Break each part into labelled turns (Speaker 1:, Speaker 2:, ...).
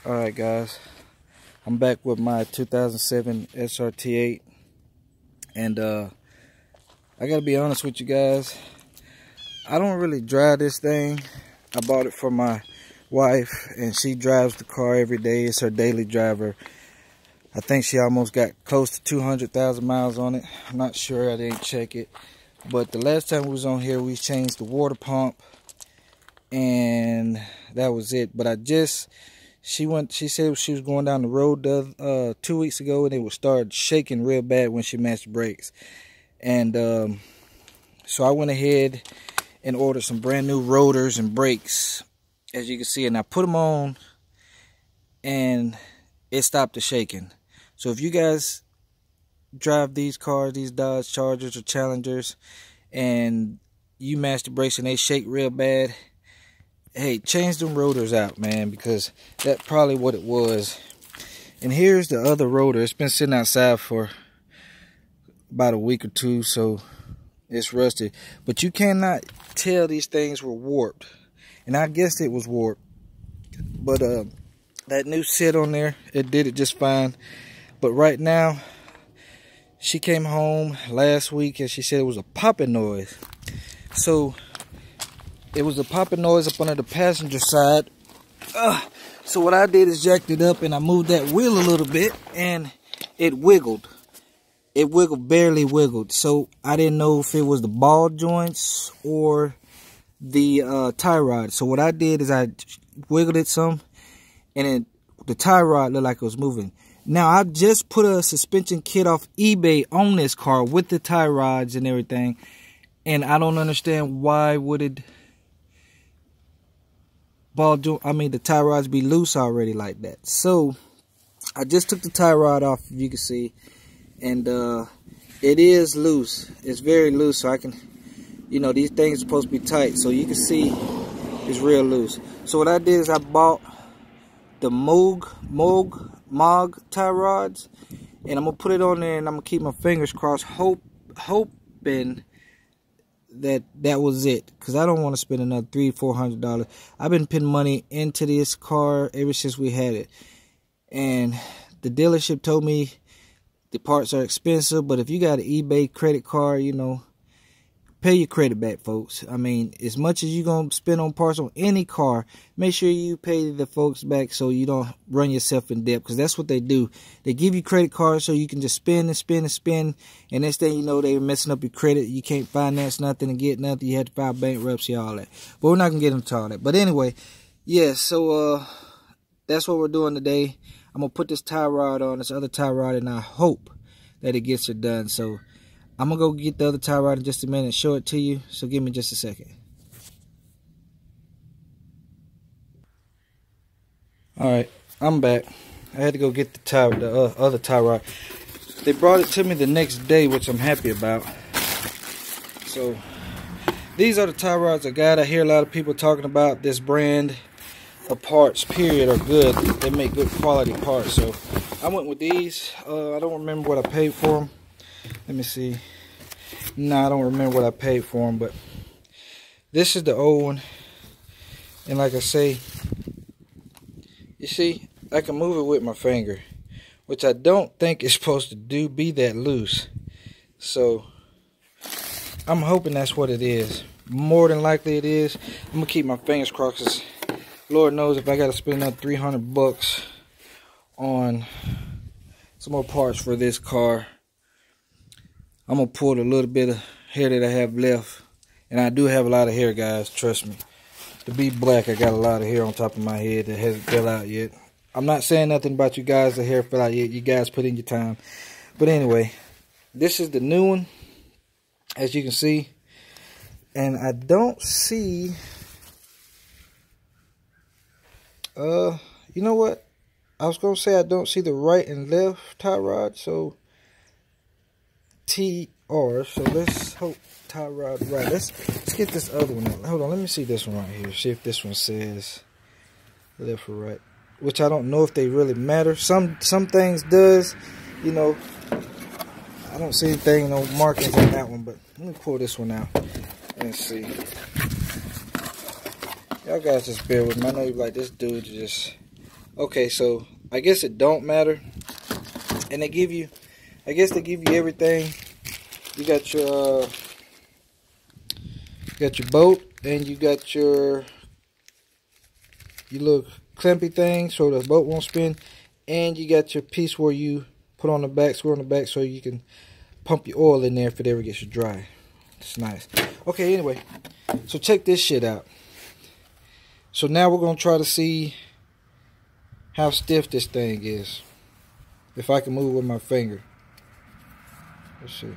Speaker 1: Alright guys, I'm back with my 2007 srt8, and I gotta be honest with you guys, I don't really drive this thing. I bought it for my wife and she drives the car every day. It's her daily driver. I think she almost got close to 200,000 miles on it. I'm not sure, I didn't check it, but the last time we was on here we changed the water pump and that was it. But she said she was going down the road 2 weeks ago and it would start shaking real bad when she mashed the brakes. And so I went ahead and ordered some brand new rotors and brakes, as you can see, and I put them on and it stopped the shaking. So if you guys drive these cars, these Dodge Chargers or Challengers, and you mash the brakes and they shake real bad, hey, change them rotors out, man, because that's probably what it was. And here's the other rotor. It's been sitting outside for about a week or two, so it's rusted. But you cannot tell these things were warped, and I guess it was warped. But that new set on there, it did it just fine. But right now, she came home last week and she said it was a popping noise. So it was a popping noise up under the passenger side. So what I did is jacked it up and I moved that wheel a little bit and it wiggled. It wiggled, barely wiggled. So I didn't know if it was the ball joints or the tie rod. So what I did is I wiggled it some and the tie rod looked like it was moving. Now I just put a suspension kit off eBay on this car with the tie rods and everything. And I don't understand why would it the tie rods be loose already like that. So I just took the tie rod off, if you can see, and it is loose. It's very loose, so I can, you know, these things are supposed to be tight, so you can see it's real loose. So what I did is I bought the Moog tie rods, and I'm gonna put it on there and I'm gonna keep my fingers crossed, hoping that was it, because I don't want to spend another $300-400. I've been putting money into this car ever since we had it, and the dealership told me the parts are expensive, but if you got an eBay credit card, you know, pay your credit back, folks. I mean, as much as you're going to spend on parts on any car, make sure you pay the folks back so you don't run yourself in debt, because that's what they do. They give you credit cards so you can just spend and spend and spend, and next thing you know, they're messing up your credit. You can't finance nothing and get nothing. You have to file bankruptcy, all that. But we're not going to get into all that. But anyway, yeah, so that's what we're doing today. I'm going to put this tie rod on, this other tie rod, and I hope that it gets it done. So I'm going to go get the other tie rod in just a minute and show it to you. So give me just a second. Alright, I'm back. I had to go get the other tie rod. They brought it to me the next day, which I'm happy about. So these are the tie rods I got. I hear a lot of people talking about this brand of parts, period, are good. They make good quality parts. So I went with these. I don't remember what I paid for them. Let me see. No, I don't remember what I paid for them, but this is the old one. And like I say, you see, I can move it with my finger, which I don't think it's supposed to be that loose. So I'm hoping that's what it is. More than likely it is. I'm gonna keep my fingers crossed, 'cause Lord knows if I gotta spend another $300 on some more parts for this car, I'm gonna pull a little bit of hair that I have left. And I do have a lot of hair, guys, trust me. To be black, I got a lot of hair on top of my head that hasn't fell out yet. I'm not saying nothing about you guys that hair fell out yet. You guys put in your time. But anyway, this is the new one, as you can see. And I don't see, you know what? I was gonna say I don't see the right and left tie rod, so TR. So let's hope tie rod right. Let's get this other one out. Hold on, let me see this one right here. See if this one says left or right. Which I don't know if they really matter. Some things does, you know. I don't see anything, no markings on that one, but let me pull this one out and see. Y'all guys just bear with me. I know you're like, this dude just Okay, so I guess it don't matter. And they give you, I guess they give you everything. You got your boat, and you got your little clampy thing so the boat won't spin, and you got your piece where you put on the back, screw on the back, so you can pump your oil in there if it ever gets dry. It's nice. Okay, anyway, so check this shit out. So now we're gonna try to see how stiff this thing is. If I can move with my finger. Let's see.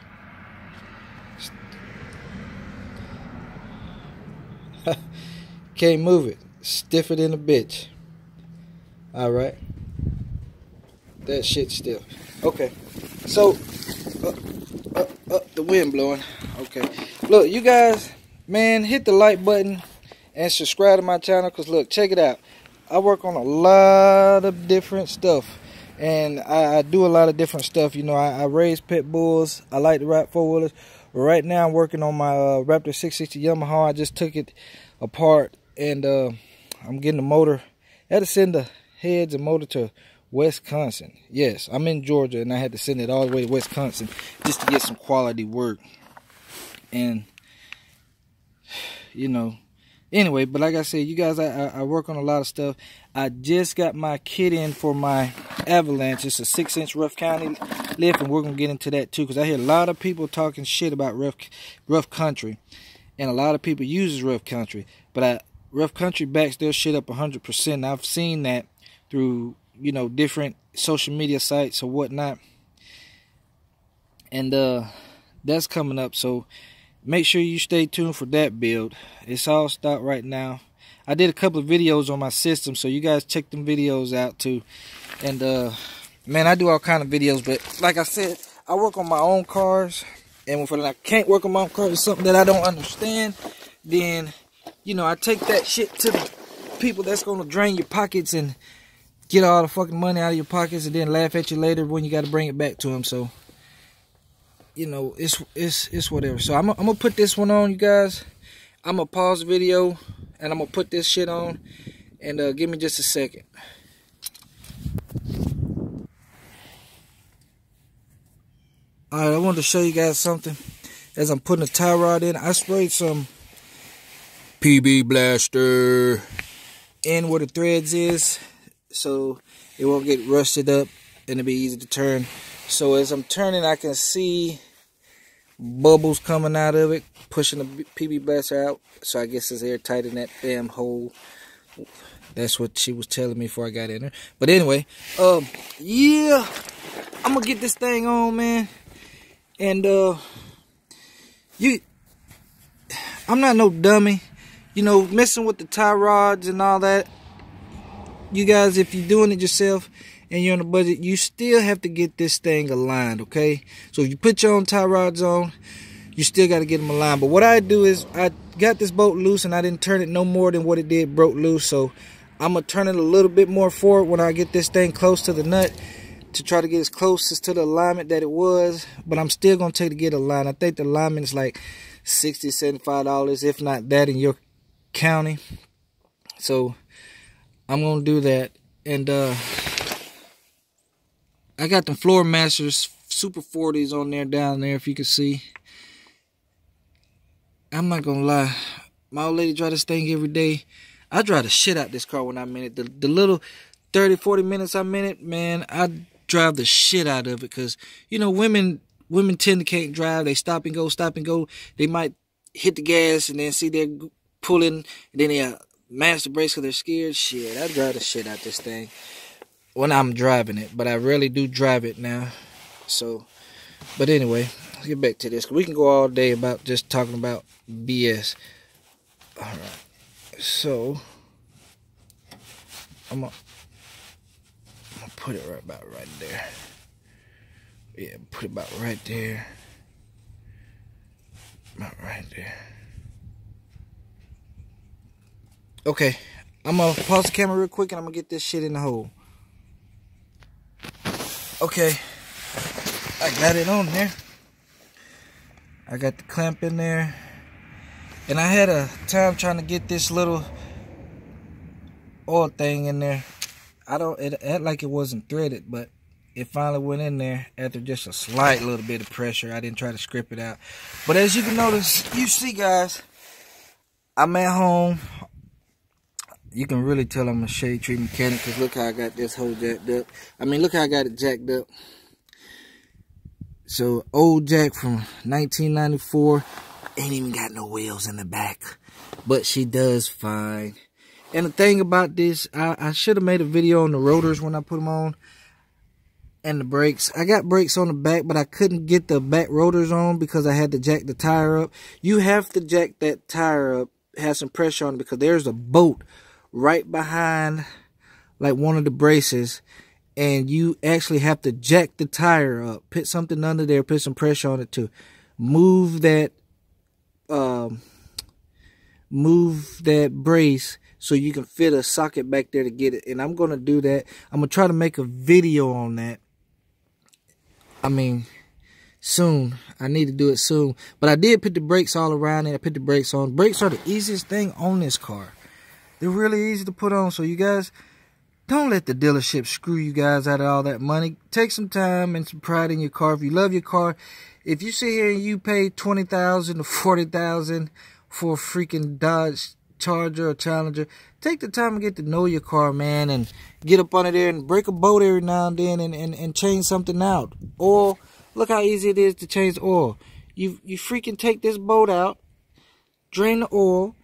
Speaker 1: Can't move it. Stiffer than a bitch. Alright. That shit's stiff. Okay. So, the wind blowing. Okay. Look, you guys, man, hit the like button and subscribe to my channel. Because, look, check it out. I work on a lot of different stuff. And I do a lot of different stuff. You know, I raise pit bulls. I like to ride four-wheelers. Right now, I'm working on my Raptor 660 Yamaha. I just took it apart. And I'm getting the motor. I had to send the heads and motor to Wisconsin. Yes, I'm in Georgia, and I had to send it all the way to Wisconsin just to get some quality work. And, you know, anyway, but like I said, you guys, I work on a lot of stuff. I just got my kit in for my Avalanche. It's a 6-inch rough county lift, and we're going to get into that too, because I hear a lot of people talking shit about rough country, and a lot of people use rough country, but rough country backs their shit up 100%. I've seen that through, you know, different social media sites or whatnot, and that's coming up, so make sure you stay tuned for that build. It's all stock right now. I did a couple of videos on my system, so you guys check them videos out too. And man, I do all kind of videos, but like I said, I work on my own cars, and when I can't work on my own cars, it's something that I don't understand, then, you know, I take that shit to the people that's gonna drain your pockets and get all the fucking money out of your pockets, and then laugh at you later when you got to bring it back to them. So, you know, it's whatever. So I'm gonna put this one on, you guys. I'm gonna pause the video and I'm gonna put this shit on, and give me just a second. Alright, I wanted to show you guys something. As I'm putting the tie rod in, I sprayed some PB Blaster in where the threads is, so it won't get rusted up and it'll be easy to turn. So as I'm turning, I can see bubbles coming out of it, pushing the PB Blaster out. So I guess it's airtight in that damn hole. That's what she was telling me before I got in there. But anyway, yeah, I'm gonna get this thing on, man. And I'm not no dummy. You know, messing with the tie rods and all that. You guys, if you're doing it yourself and you're on a budget, you still have to get this thing aligned, okay? So if you put your own tie rods on, you still got to get them aligned. But what I do is I got this bolt loose, and I didn't turn it no more than what it did broke loose. So I'm going to turn it a little bit more forward when I get this thing close to the nut to try to get as close as to the alignment that it was. But I'm still going to take to get aligned. I think the alignment is like $60, $75, if not that, in your county. So I'm going to do that. And I got the Floor Masters Super 40s on there, down there, if you can see. I'm not gonna lie, my old lady drive this thing every day. I drive the shit out this car when I'm in it. The little 30-40 minutes I'm in it, man, I drive the shit out of it. Because, you know, women tend to can't drive. They stop and go. They might hit the gas and then see they're pulling, and then they mash the brakes because they're scared. Shit, I drive the shit out this thing when I'm driving it, but I rarely do drive it now. So, but anyway, let's get back to this. We can go all day about just talking about BS. All right, so I'm gonna put it right about right there. Yeah, put it about right there. About right there. Okay, I'm gonna pause the camera real quick, and I'm gonna get this shit in the hole. Okay, I got it on there. I got the clamp in there. And I had a time trying to get this little oil thing in there. it acted like it wasn't threaded, but it finally went in there after just a slight little bit of pressure. I didn't try to scrape it out. But as you can notice, you see guys, I'm at home. You can really tell I'm a shade tree mechanic because look how I got this hole jacked up. I mean, look how I got it jacked up. So, old jack from 1994. Ain't even got no wheels in the back. But she does fine. And the thing about this, I should have made a video on the rotors when I put them on. And the brakes. I got brakes on the back, but I couldn't get the back rotors on because I had to jack the tire up. You have to jack that tire up, have some pressure on it, because there's a bolt right behind like one of the braces, and you actually have to jack the tire up, put something under there, put some pressure on it to move that brace so you can fit a socket back there to get it. And I'm gonna do that. I'm gonna try to make a video on that. I mean, soon. I need to do it soon. But I did put the brakes all around it. I put the brakes on. Brakes are the easiest thing on this car. They're really easy to put on. So you guys, don't let the dealership screw you guys out of all that money. Take some time and some pride in your car. If you love your car, if you sit here and you pay $20,000 to $40,000 for a freaking Dodge Charger or Challenger, take the time and get to know your car, man, and get up under there and break a bolt every now and then and change something out. Oil, look how easy it is to change oil. You freaking take this bolt out, drain the oil,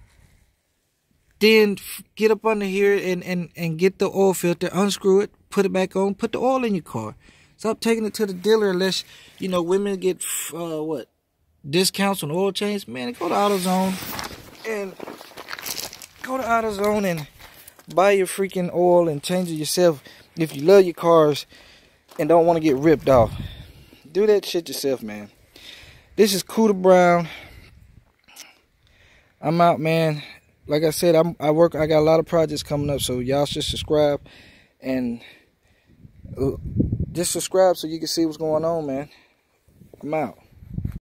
Speaker 1: then get up under here and get the oil filter, unscrew it, put it back on, put the oil in your car. Stop taking it to the dealer unless, you know, women get, discounts on oil change. Man, go to AutoZone and buy your freaking oil and change it yourself if you love your cars and don't want to get ripped off. Do that shit yourself, man. This is Cooter Brown. I'm out, man. Like I said, I got a lot of projects coming up, so y'all should subscribe and just subscribe so you can see what's going on, man. I'm out.